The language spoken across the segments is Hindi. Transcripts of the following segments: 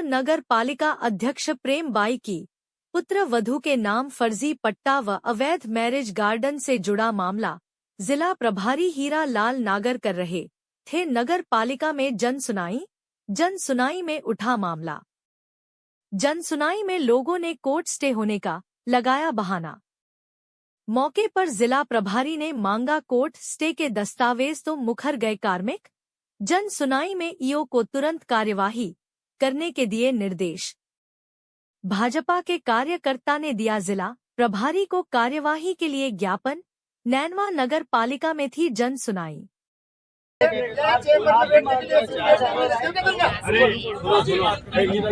नगर पालिका अध्यक्ष प्रेम बाई की पुत्र वधू के नाम फर्जी पट्टा व अवैध मैरिज गार्डन से जुड़ा मामला जिला प्रभारी हीरा लाल नागर कर रहे थे। नगर पालिका में जन सुनाई में उठा मामला। जन सुनाई में लोगों ने कोर्ट स्टे होने का लगाया बहाना। मौके पर जिला प्रभारी ने मांगा कोर्ट स्टे के दस्तावेज तो मुखर गए कार्मिक। जन सुनाई में ईओ को तुरंत कार्यवाही करने के दिए निर्देश। भाजपा के कार्यकर्ता ने दिया जिला प्रभारी को कार्यवाही के लिए ज्ञापन। नैनवा नगर पालिका में थी जन सुनाई। अरे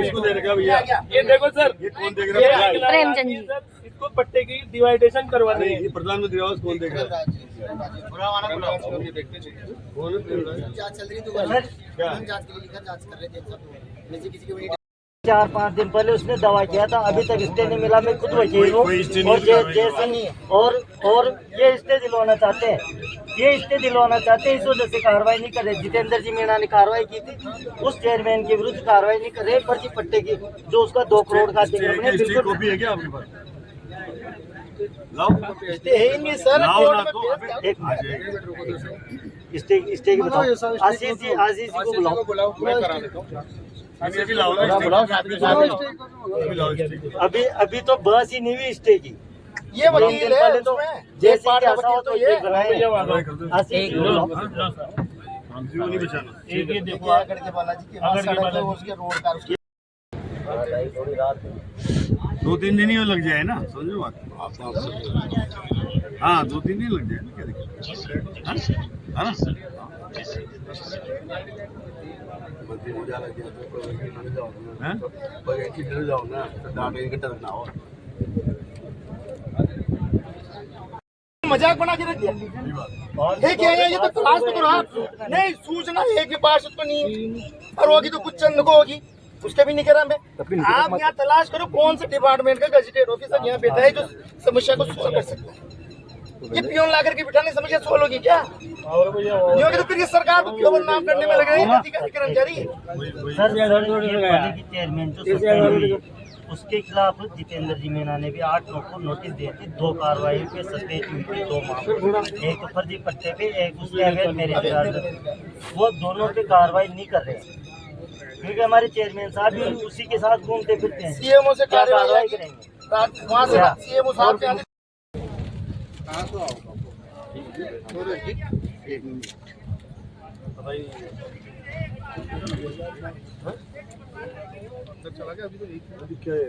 इसको दे रखा भैया, ये देखो सर, ये कौन देख रहा है? प्रेमचंद जी, इसको पट्टे की डिवाइडेशन करवानी है। ये प्रधानमंत्री आवास कौन देख रहा है? जांच चल रही है, जांच के लिए लिखा, जांच कर रहे थे। किसी की 4-5 दिन पहले उसने दवा किया था, अभी तक स्टे नहीं मिला। मैं खुद वकील हूँ और ये स्टे दिलवाना चाहते हैं, इस वजह से कार्रवाई नहीं कर रहे। जितेंद्र जी मीणा ने कार्रवाई की थी, उस चेयरमैन के विरुद्ध कार्रवाई नहीं कर रहे। फर्जी पट्टे की जो उसका 2 करोड़ का अतिक्रमण है, बिल्कुल कॉपी है क्या आपके पास? स्टे है ही नहीं सर। स्टे की बताओ। आशीष जी को बुलाओ, मैं करा देता हूँ। अभी तो बस ही नहीं हुई स्टे की। ये वकील है तो जैसे कि ऐसा हो तो ये बनाए। आशीष जी नहीं बचाना। ये देखो आकर के बालाजी के वहाँ सड़क है, उसके रोड का उसकी 2-3 दिन ही लग जाए ना, समझो बात। हाँ 2-3 दिन लग जाए ना, क्या दिक्कत है ना? मजाक बना के रख दिया है क्या? ये तो तलाश तो करो आप। नहीं, सूचना एक के पास तो नहीं, और होगी तो कुछ चंद को होगी, उसका भी नहीं करा मैं। आप यहाँ तलाश करो कौन सा डिपार्टमेंट का गजेटेड ऑफिसर यहाँ बैठा है जो समस्या को सोल्व कर सकता है। ये पियोन ला करके बिठाने समस्या सोल्व होगी क्या? तो फिर ये सरकार को क्यों बदनाम करने में लग रही है अधिकारी कर्मचारी? उसके खिलाफ जितेंद्र जी मीणा ने भी 8 को नोटिस दिए थे। 2 कार्रवाई पे सस्पेंड हुई थी, 2 मामले, एक तो फर्जी पट्टे पे, एक उसके अवैध मैरिज गार्डन। वो दोनों पे कार्रवाई नहीं कर रहे हैं क्योंकि हमारे चेयरमैन साहब भी उसी के साथ घूमते फिरते हैं। सीएमओ से कार्रवाई करेंगे, वहाँ से सीएमओ साहब के चला गया अभी क्या है?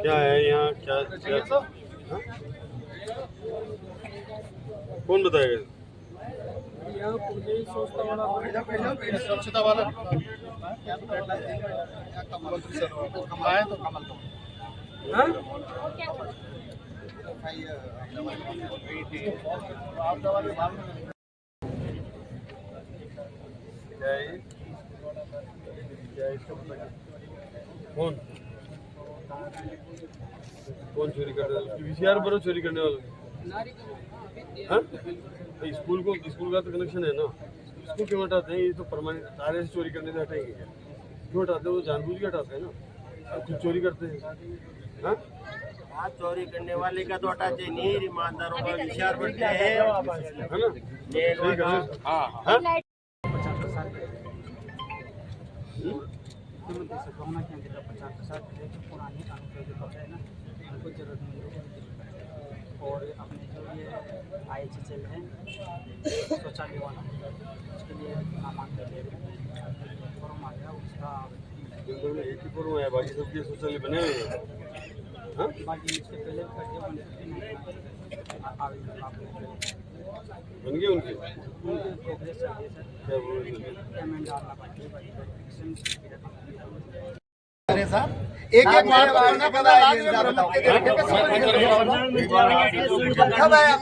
क्या है यहाँ? क्या कौन बताएगा? स्वच्छता वाला कौन चोरी कर रहा है? वीसीआर पर चोरी करने वाला। हाँ? स्कूल का तो कनेक्शन है ना, स्कूल क्यों हटाते हैं? ये तो परमानेंट तारे से चोरी करने से हटाएंगे क्या? क्यों हटाते हैं? वो जानबूझ के हटाते हैं ना, कुछ चोरी करते हैं। हाँ? चोरी करने वाले का तो हटाते नहीं, ईमानदारों का विचार बढ़ते हैं, है ना? हाँ। और अपने जो ये IHL है शौचालय वाला, उसके लिए नामांकन दे रहे हैं। फॉर्म आ गया उसका, एक ही फॉर्म है, बाकी सबके शौचालय बने हुए हैं। हाँ? बाकी इसके पहले बन गए उनके प्रोग्रेस चाहिए सर। क्या बोल रहे हैं? पेमेंट डालना पड़ेगा। रहे साहब, एक एक बार 15 लाख में मरम्मत के दे रखे हैं। कब आया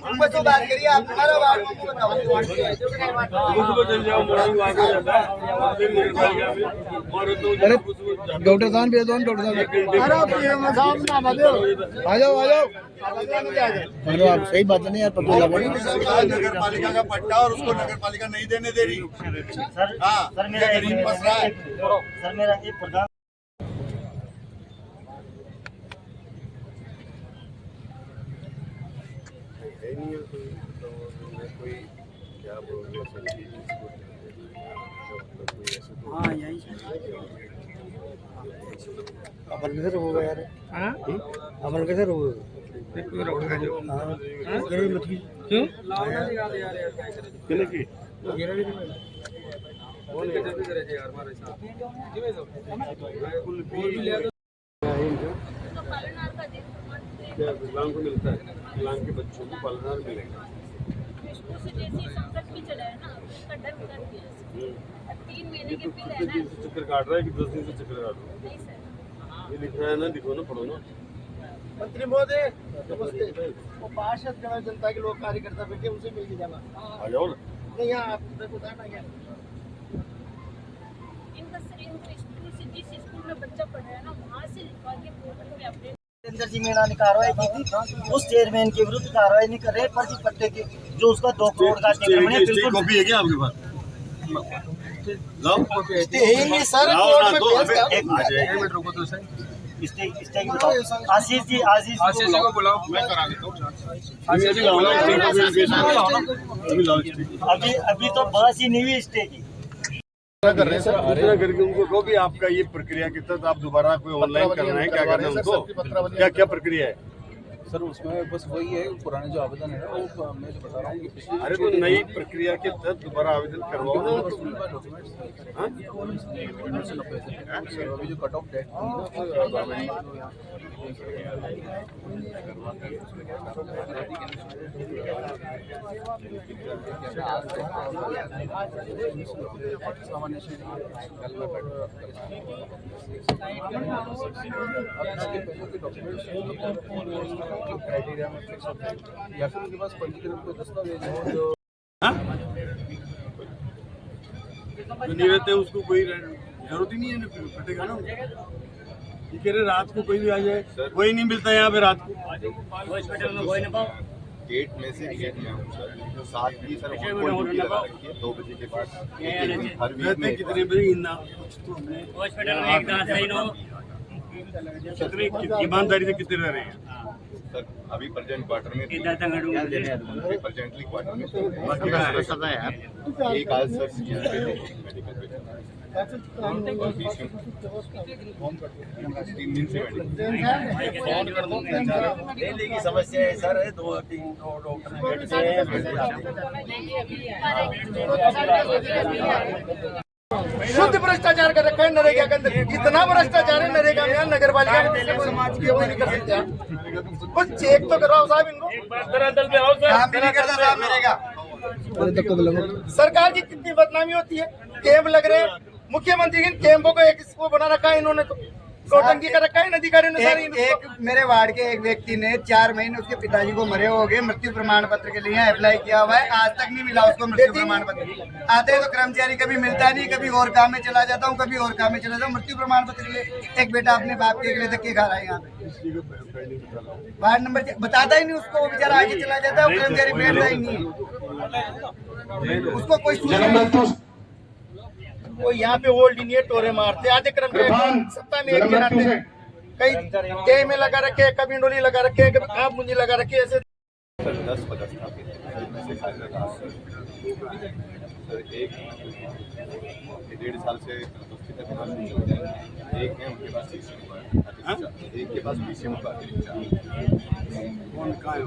उनको तो बात करिए आप, हमारा बात को बताओ। सुबह चल जाओ, मॉर्निंग वॉक हो जाता है, फिर मेरे भाई का भी, और तो डॉक्टर साहब भेज दो, डॉक्टर साहब आ जाओ अरे आप सही बात नहीं यार, पता लगा नगर पालिका का पट्टा और उसको नगर पालिका नहीं देने दे रही। सर मेरा गरीब फंस रहा है। सर मेरा एक प्रधान है नहीं है कोई क्या प्रोग्रेस है हाँ यही अपन कैसे रोगा यार, अपन कैसे रोगा क्यों विकलांग को मिलता है, विकलांग के बच्चों को पालनहार मिलेगा। से जैसे संकट भी चला है ना, उसका डर उतर गया। 3 महीने के बिल है ना। चक्कर काट रहा है कि 10 दिन से चक्कर काट रहा नहीं सर, है, ये लिख रहा है ना, लिखो ना, पढ़ो ना। मंत्री महोदय नमस्ते, वो पार्षद गण जनता के लोग कार्यकर्ता बैठे, उनसे मिल के जाना। आ जाओ ना। नहीं यहाँ आप बताना क्या इनका सर इनको स्कूल से जिस स्कूल में बच्चा पढ़ रहा है ना, वहाँ से लिखवा के पोर्टल में अपडेट। सुरेंद्र जी मीणा ने कार्रवाई की थी, उस चेयरमैन के विरुद्ध कार्रवाई नहीं कर रहे, फर्जी पट्टे के जो उसका 2 करोड़ का अतिक्रमण है, बिल्कुल कॉपी है क्या आपके पास? लाओ नहीं सर, लाओ कोर्ट ना, में तो पेश अबे कर। आ जाएगा। स्टेक बताओ। आशीष जी को बुलाओ, मैं करा देता हूँ। अभी तो बस ही नहीं हुई स्टे की। कर रहे हैं सर, इतना करके उनको कहो कि आपका ये प्रक्रिया के तहत आप दोबारा कोई ऑनलाइन करना है, क्या करना है उनको, क्या क्या प्रक्रिया है सर? उसमें बस वही है, पुराने जो आवेदन है वो मैं जो बता रहा हूँ कि पिछली अरे तो नई प्रक्रिया के तहत दोबारा आवेदन करवाओ ना। हाँ? अभी जो कट ऑफ डेट क्राइटेरिया में फिक्स होता है, या फिर उनके पास पंजीकरण कोई दस्तावेज है जो जो नहीं रहते उसको कोई जरूरत ही नहीं है, फटेगा ना। ये कह रहे रात को कोई भी आ जाए, कोई नहीं मिलता यहाँ पे रात को। गेट में से गेट में हूँ सर, साथ ही सर ऑन ड्यूटी लगा रखी है 2 बजे के बाद। हर वीक रहते में कितने बजे इन्ना कुछ तो हमने कितने ईमानदारी से कितने रह रहे हैं सर, अभी प्रेजेंट क्वार्टर में प्रेजेंटली क्वार्टर में एक आज सर मेडिकल पे 3 दिन से दिल्ली की समस्या है सर, 2-3 डॉक्टर शुद्ध भ्रष्टाचार कर रखा है नरेगा के अंदर। इतना भ्रष्टाचार है नरेगा में, नगर पालिका में समाज की कोई नहीं कर सकते आप। कुछ चेक तो कराओ साहब इनको। काम भी नहीं करता साहब नरेगा। सरकार की कितनी बदनामी होती है, कैंप लग रहे हैं, मुख्यमंत्री के कैंपों को एक इसको बना रखा है इन्होंने, तो नौटंकी कर रखा है अधिकारियों ने सारी। एक मेरे वार्ड के एक व्यक्ति ने 4 महीने उसके पिताजी को मरे हो गए, मृत्यु प्रमाण पत्र के लिए अप्लाई किया हुआ है, आज तक नहीं मिला उसको मृत्यु प्रमाण पत्र। आते हैं तो कर्मचारी कभी मिलता नहीं, कभी और काम में चला जाता हूँ, कभी और काम में चला जाता हूँ। मृत्यु प्रमाण पत्र के लिए एक बेटा अपने बाप के लिए धक्के खा रहा है यहाँ पे। वार्ड नंबर बताता ही नहीं उसको, वो बेचारा आगे चला जाता है, वो कर्मचारी बैठता ही नहीं, उसको कोई सूचना। वो यहाँ पे ओल्ड इंडिया टोरे मारते, आधे कर्मचारी सत्ता में एक दिन आते हैं, कई टे में लगा रखे, कभी डोली लगा रखे, कभी खाप मुंजी लगा रखे, ऐसे 10 पदस्थापित सर, एक 1.5 साल से उपस्थित है, एक है उनके पास एक के पास बीसीएम का कौन कहाँ है?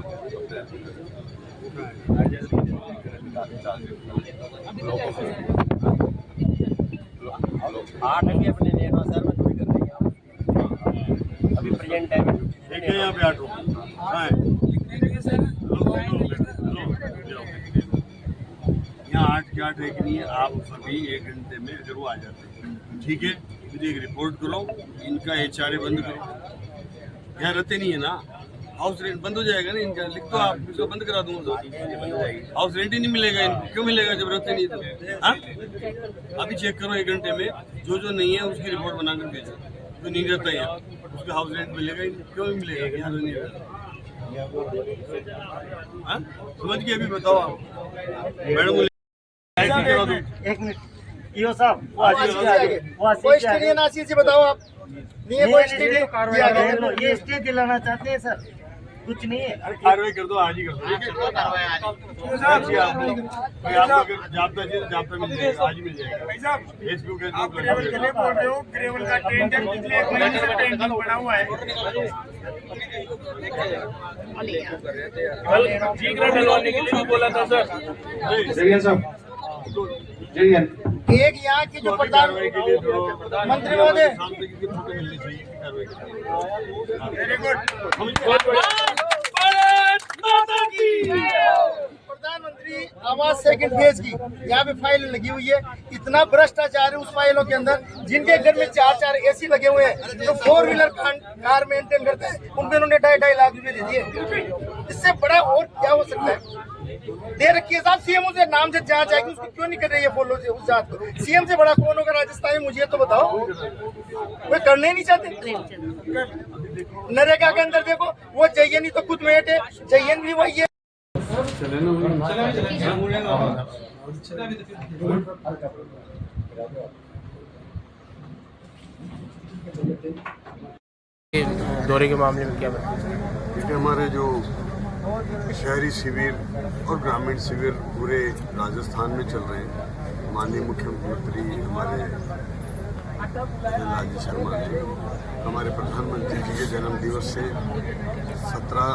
अभी अपने लेना सर में थोड़ी कर देंगे अभी प्रेजेंट टाइम एक है यहाँ पे 8 रुपये कहाँ है? यहाँ 8 के 8 है कि नहीं है? आप अभी 1 घंटे में जरूर आ जाते हैं, ठीक है? जल्दी एक रिपोर्ट करो, इनका HRA बंद करो। यहाँ रहते नहीं है ना, हाउस रेंट बंद हो जाएगा ना इनका। लिख दो आप, इसको बंद करा दूंगा। हाउस रेंट ही नहीं मिलेगा इनको। क्यों मिलेगा जब रहते नहीं तो? हाँ, अभी चेक करो 1 घंटे में जो नहीं है उसकी रिपोर्ट बनाकर भेजो। जो नहीं रहता है यहाँ उसका हाउस रेंट मिलेगा, क्यों नहीं मिलेगा? यहाँ नहीं रहता। हाँ, समझ के अभी बताओ आप मैडम। एक मिनट ईओ साहब, वो कोई स्टेडियम आसिफ जी बताओ आप। नहीं है कोई स्टेडियम ये स्टे दिलाना चाहते हैं सर, कुछ नहीं है। कार्रवाई कर दो, आज ही कर दो। आपको जाब्ता चाहिए, जाब्ता मिल जाएगा, आज ही मिल जाएगा। फेसबुक बोल रहे हो ग्रेवल का टेंट है, पिछले 1 महीने से टेंट पड़ा हुआ है। जीगरा डलवाने के लिए भी बोला था सर। एक यहाँ की जो मंत्री महोदय, वेरी गुड, प्रधानमंत्री आवास सेकंड फेज की यहाँ पे फाइल लगी हुई है। इतना भ्रष्टाचार है उस फाइलों के अंदर। जिनके घर में 4 AC लगे हुए हैं, जो 4 व्हीलर कार मेंटेन करते हैं, उनको इन्होंने 2.5 लाख रुपए दे दिए। इससे बड़ा और क्या हो सकता है? दे रखी है साहब, CM से नाम से जांच आएगी, उसको क्यों नहीं कर रही है फॉलो उस जांच को? CM से बड़ा कौन होगा राजस्थान में, मुझे तो बताओ। वे करने ही नहीं चाहते। नरेगा के अंदर देखो, वो चाहिए नहीं तो खुद वेट है, चाहिए भी वही है। दौरे के मामले में क्या बताएं? देखिए, हमारे जो शहरी शिविर और ग्रामीण शिविर पूरे राजस्थान में चल रहे हैं। माननीय मुख्यमंत्री हमारे लालजी शर्मा जी हमारे प्रधानमंत्री जी के जन्म दिवस से 17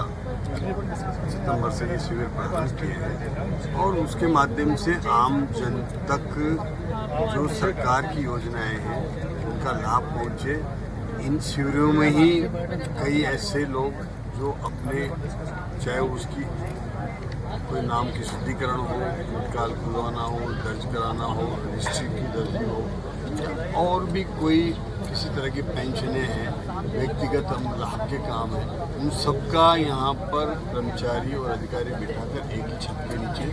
सितंबर से ये शिविर प्रारंभ किए हैं और उसके माध्यम से आम जन तक जो सरकार की योजनाएं हैं उनका लाभ पहुंचे। इन शिविरों में ही कई ऐसे लोग जो अपने, चाहे उसकी कोई नाम की शुद्धिकरण हो, मुतकाल खुलवाना हो, दर्ज कराना हो, रजिस्ट्री की दर्जी हो, और भी कोई किसी तरह की पेंशनें हैं, व्यक्तिगत लाभ के काम हैं, उन सबका यहाँ पर कर्मचारी और अधिकारी बिठाकर एक ही छत के नीचे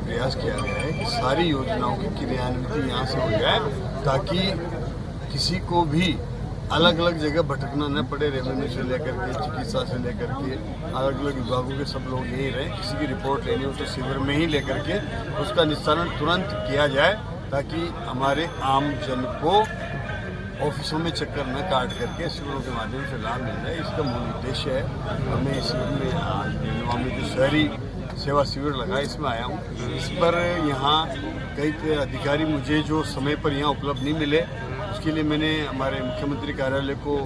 प्रयास किया गया है कि सारी योजनाओं की क्रियान्वित यहाँ से हो जाए, ताकि किसी को भी अलग अलग जगह भटकना न पड़े। रेवेन्यू से लेकर के, चिकित्सा से लेकर के, अलग अलग विभागों के सब लोग यहीं रहें। किसी की रिपोर्ट लेनी हो तो शिविर में ही लेकर के उसका निस्तारण तुरंत किया जाए, ताकि हमारे आम जन को ऑफिसों में चक्कर न काट करके शिविरों के माध्यम से लाभ मिल जाए। इसका मूल उद्देश्य है। हमें इस शिविर में जो शहरी सेवा शिविर लगा, इसमें आया हूँ। इस पर यहाँ कई अधिकारी मुझे जो समय पर यहाँ उपलब्ध नहीं मिले, उसके लिए मैंने हमारे मुख्यमंत्री कार्यालय को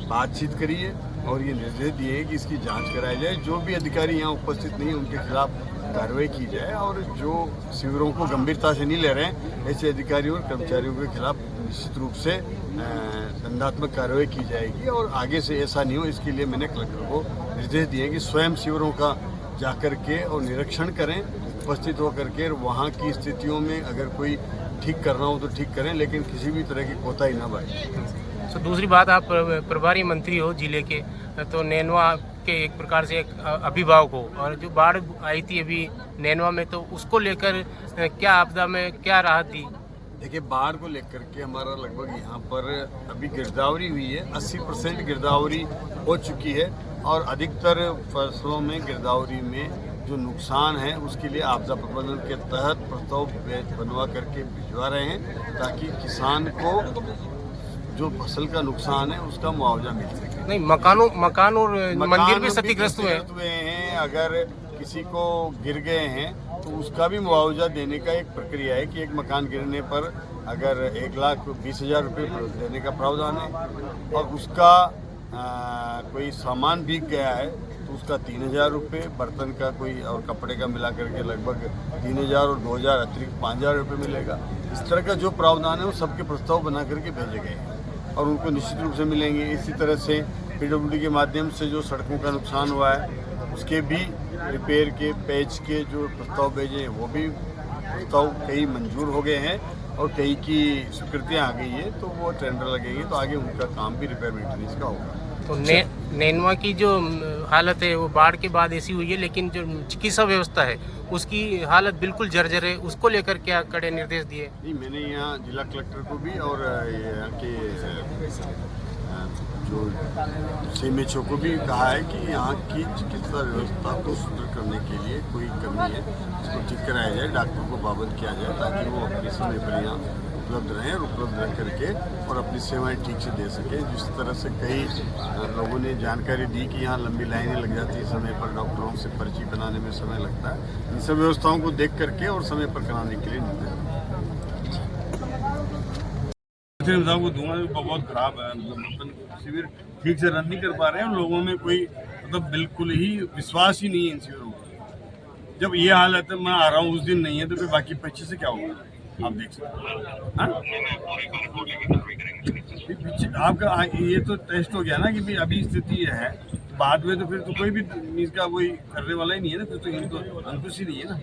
बातचीत करी है और ये निर्देश दिए हैं कि इसकी जांच कराई जाए। जो भी अधिकारी यहाँ उपस्थित नहीं है उनके खिलाफ कार्रवाई की जाए, और जो शिविरों को गंभीरता से नहीं ले रहे हैं ऐसे अधिकारियों और कर्मचारियों के खिलाफ निश्चित रूप से दंडात्मक कार्रवाई की जाएगी। और आगे से ऐसा नहीं हो, इसके लिए मैंने कलेक्टर को निर्देश दिए कि स्वयं शिविरों का जाकर के और निरीक्षण करें, उपस्थित होकर के वहाँ की स्थितियों में अगर कोई ठीक करना हो तो ठीक करें, लेकिन किसी भी तरह की कोताही ना बरतें। तो दूसरी बात, आप प्रभारी मंत्री हो जिले के, तो नैनवा के एक प्रकार से एक अभिभावक हो, और जो बाढ़ आई थी अभी नैनवा में, तो उसको लेकर क्या आपदा में क्या राहत दी? देखिए, बाढ़ को लेकर के हमारा लगभग यहाँ पर अभी गिरदावरी हुई है, 80% गिरदावरी हो चुकी है, और अधिकतर फसलों में गिरदावरी में जो नुकसान है उसके लिए आपदा प्रबंधन के तहत प्रस्ताव बनवा करके भिजवा रहे हैं, ताकि किसान को जो फसल का नुकसान है उसका मुआवजा मिल सके। नहीं, मकान और मंदिर भी क्षतिग्रस्त हुए हैं। अगर किसी को गिर गए हैं तो उसका भी मुआवजा देने का एक प्रक्रिया है कि एक मकान गिरने पर अगर 1,20,000 रुपये देने का प्रावधान है, और उसका कोई सामान बिक गया है तो उसका 3,000 रुपये, बर्तन का कोई और कपड़े का मिला करके लगभग 3,000 और 2,000 अतिरिक्त 5,000 रुपये मिलेगा। इस तरह का जो प्रावधान है वो सबके प्रस्ताव बना करके भेजे गए हैं और उनको निश्चित रूप से मिलेंगे। इसी तरह से PWD के माध्यम से जो सड़कों का नुकसान हुआ है उसके भी रिपेयर के, पैच के जो प्रस्ताव भेजे हैं वो भी प्रस्ताव कई मंजूर हो गए हैं, और कई की स्वीकृतियाँ आ गई है, तो वो टेंडर लगेंगे, तो आगे उनका काम भी रिपेयर मेंटेनेंस का होगा। तो नैनवा की जो हालत है वो बाढ़ के बाद ऐसी हुई है, लेकिन जो चिकित्सा व्यवस्था है उसकी हालत बिल्कुल जर्जर है, उसको लेकर क्या कड़े निर्देश दिए? नहीं, मैंने यहाँ जिला कलेक्टर को भी और यहाँ के जो CMHO को भी कहा है कि यहाँ की चिकित्सा व्यवस्था को सुदृढ़ करने के लिए कोई कमी है, इसको ठीक कराया जाए, डॉक्टर को पाबंद किया जाए, ताकि वो अपने समय पर यहाँ उपलब्ध रहें और उपलब्ध रह करके और अपनी सेवाएं ठीक से दे सकें। जिस तरह से कई लोगों ने जानकारी दी कि यहाँ लंबी लाइनें लग जाती है, समय पर डॉक्टरों से पर्ची बनाने में समय लगता है, इन सब व्यवस्थाओं को देख करके और समय पर कराने के लिए निर्देश को दूंगा। बहुत खराब है, शिविर ठीक से रन नहीं कर पा रहे हैं, लोगों में कोई मतलब बिल्कुल ही विश्वास ही नहीं है इन शिविरों को। जब ये हालत है, मैं आ रहा हूँ उस दिन नहीं है, तो फिर बाकी 25 से क्या होगा, आप देख सकते हैं। आपका ये तो टेस्ट हो गया ना कि भाई अभी स्थिति ये है, बाद में तो फिर तो कोई भी इसका कोई करने वाला ही नहीं है ना, फिर तो ये तो अंकुश ही नहीं है ना।